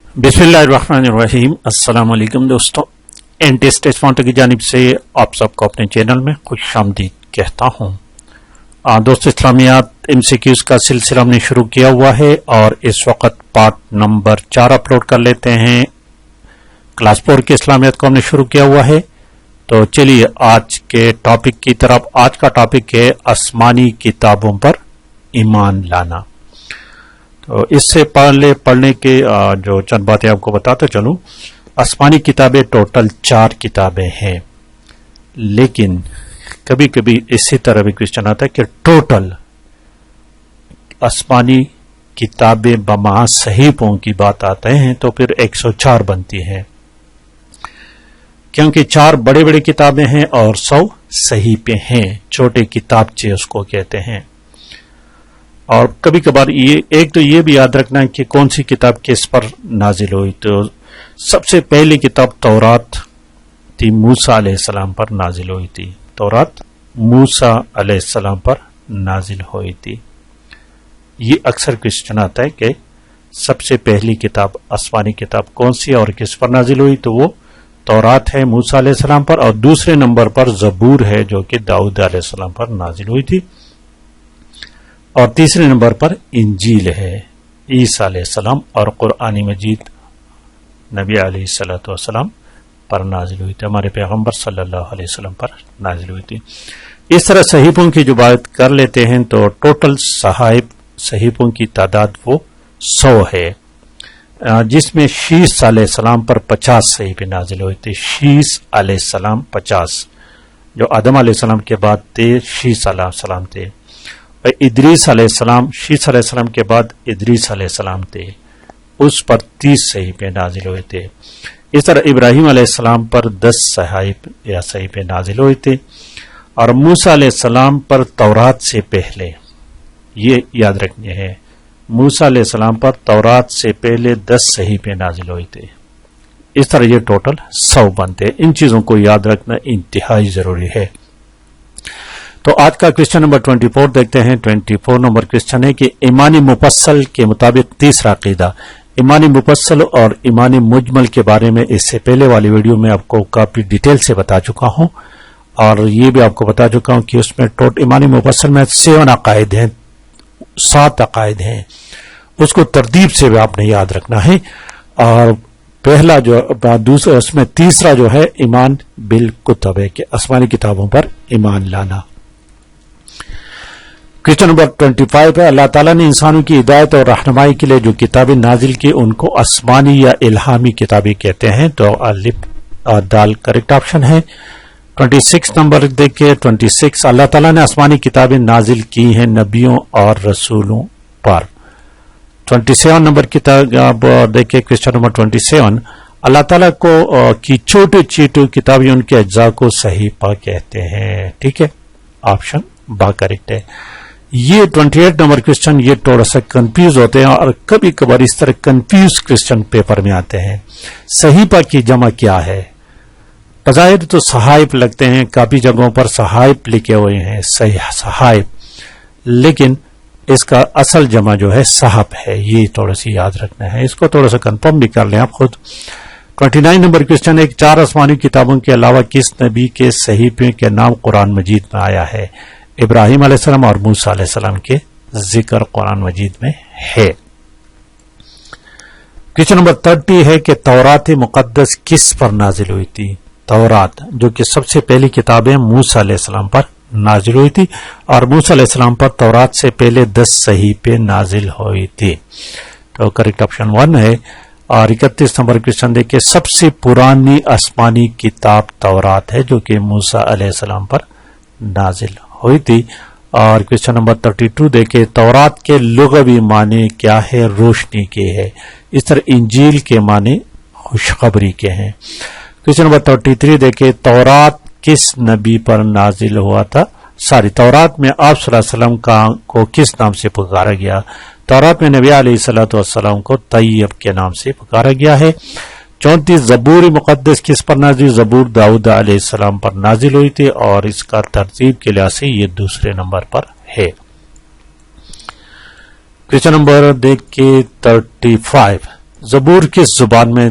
बिस्मिल्लाहिर्रहमानिर्रहीम। अस्सलाम वालेकुम दोस्तों, एंटी स्टेज फाउंडर की जानिब से आप सबको अपने चैनल में खुशामदीद कहता हूँ। दोस्तों, इस्लामियात MCQs का सिलसिला हमने शुरू किया हुआ है और इस वक्त पार्ट नंबर 4 अपलोड कर लेते हैं। क्लास 4 के इस्लामियात को हमने शुरू किया हुआ है। तो चलिए आज के टॉपिक की तरफ। आज का टॉपिक है आसमानी किताबों पर ईमान लाना। तो इससे पहले पढ़ने के जो चंद बातें आपको बताते चलूं। आसमानी किताबें टोटल 4 किताबें हैं, लेकिन कभी कभी इसी तरह भी क्वेश्चन आता है कि टोटल आसमानी किताबें बमा सहीफों की बात आते हैं तो फिर 104 बनती हैं, क्योंकि 4 बड़े बड़े किताबें हैं और 100 सहीफे हैं। छोटे किताबचे उसको कहते हैं। और कभी कभार एक तो ये भी याद रखना है कि कौन सी किताब किस पर नाजिल हुई। तो सबसे पहली किताब तौरात थी, मूसा अलैहिस्सलाम पर नाजिल हुई थी। तौरात मूसा अलैहिस्सलाम पर नाजिल हुई थी। ये अक्सर क्वेश्चन आता है कि सबसे पहली किताब आसमानी किताब कौन सी और किस पर नाजिल हुई। तो वो तौरात है मूसा अलैहिस्सलाम पर, और दूसरे नंबर पर जबूर है जो कि दाऊद अलैहिस्सलाम पर नाजिल हुई थी, और तीसरे नंबर पर इंजील है ईसा अलैहिस्सलाम, और कुरान मजीद नबी अलैहिस्सलातु वस्सलाम पर नाजिल हुई थी। हमारे पैगंबर सल्लल्लाहु अलैहि वसल्लम पर नाजिल हुई थी। इस तरह सहीफों की जो बात कर लेते हैं तो टोटल सहीफों की तादाद वो 100 है, जिसमें शीस अलैहिस्सलाम पर 50 सहीफे नाजिल हुए थे। शीस अलैहिस्सलाम 50, जो आदम अलैहिस्सलाम के बाद थे शीस अलैहिस्सलाम थे। इदरीस अलैहिस्सलाम, शीस अलैहिस्सलाम के बाद इदरीस अलैहिस्सलाम थे, उस पर 30 सहीफे नाजिल हुए थे। इस तरह इब्राहिम अलैहिस्सलाम पर 10 सहीफे नाजिल हुए थे, और मूसा अलैहिस्सलाम पर तौरात से पहले, ये याद रखने हैं, मूसा अलैहिस्सलाम पर तौरात से पहले 10 सहीफे नाजिल हुए थे। इस तरह ये टोटल 100 बनते। इन चीजों को याद रखना इंतहाई जरूरी है। तो आज का क्वेश्चन नंबर 24 देखते हैं। 24 नंबर क्वेश्चन है कि ईमानी मुफस्सल के मुताबिक तीसरा अकीदा। ईमानी मुफस्सल और ईमानी मुजमल के बारे में इससे पहले वाली वीडियो में आपको काफी डिटेल से बता चुका हूं, और ये भी आपको बता चुका हूं कि उसमें टोटल ईमानी मुफस्सल में 7 अकायद हैं, 7 अकायद हैं। उसको तरतीब से भी आपने याद रखना है। और पहला जो दूसरा, उसमें तीसरा जो है ईमान बिल कुतब है कि आसमानी किताबों पर ईमान लाना। क्वेश्चन नंबर 25 है, अल्लाह ताला ने इंसानों की हिदायत और रहनुमाई के लिए जो किताबें नाजिल की उनको आसमानी या इल्हामी किताबें कहते हैं। तो अलिफ दाल करेक्ट ऑप्शन है। 26 नंबर देखिए। 26, अल्लाह ताला ने आसमानी किताबें नाजिल की हैं नबियों और रसूलों पर। 27 नंबर किताब देखिए। क्वेश्चन नंबर 27, अल्लाह ताला को की छोटी छोटी किताबें उनके अज्जा को सहीफा कहते हैं। ठीक है, ऑप्शन बा करेक्ट है। ये 28 नंबर क्वेश्चन, ये थोड़ा सा कंफ्यूज होते हैं और कभी कभार इस तरह कंफ्यूज क्वेश्चन पेपर में आते हैं। सहीफा की जमा क्या है? बज़ाहिर तो सहाइफ लगते हैं, काफी जगहों पर सहाइफ लिखे हुए हैं, सहाइफ, लेकिन इसका असल जमा जो है सहाफ है। ये थोड़ा सी याद रखना है, इसको थोड़ा सा कंफर्म भी कर लें आप खुद। 29 नंबर क्वेश्चन है, 4 आसमानी किताबों के अलावा किस नबी के सहीफे के नाम कुरान मजीद में आया है? इब्राहिम अलैहिस्सलाम और मूसा अलैहिस्सलाम के जिक्र कुरान मजीद में है। क्वेश्चन नंबर 30 है कि तौरात मुकद्दस किस पर नाजिल हुई थी? तौरात जो कि सबसे पहली किताब है मूसा अलैहिस्सलाम पर नाजिल हुई थी, और मूसा अलैहिस्सलाम पर तौरात से पहले 10 सहीफे नाजिल हुई थी। तो करेक्ट ऑप्शन 1 है। और 31 नंबर क्वेश्चन देखिए, सबसे पुरानी आसमानी किताब तौरात है जो कि मूसा अलैहिस्सलाम पर नाजिल हुई थी। और क्वेश्चन नंबर 32 देखे, तौरात के लुग़वी माने क्या है? रोशनी के है। इस तरह इंजील के माने खुशखबरी के हैं। क्वेश्चन नंबर 33 देखे, तौरात किस नबी पर नाजिल हुआ था? तौरात में आप सल्लल्लाहु अलैहि वसल्लम को किस नाम से पुकारा गया? तौरात में नबी अलैहिस्सलातु वस्सलाम को तय्यब के नाम से पुकारा गया है। 34, ज़बूर मुक़द्दस किस पर नाजिल? ज़बूर दाऊद अलैहिस्सलाम पर नाजिल हुई थी, और इसका तरतीब के लिहाज से ये दूसरे नंबर पर है। क्वेश्चन नंबर देख के 35, زبور کس زبان میں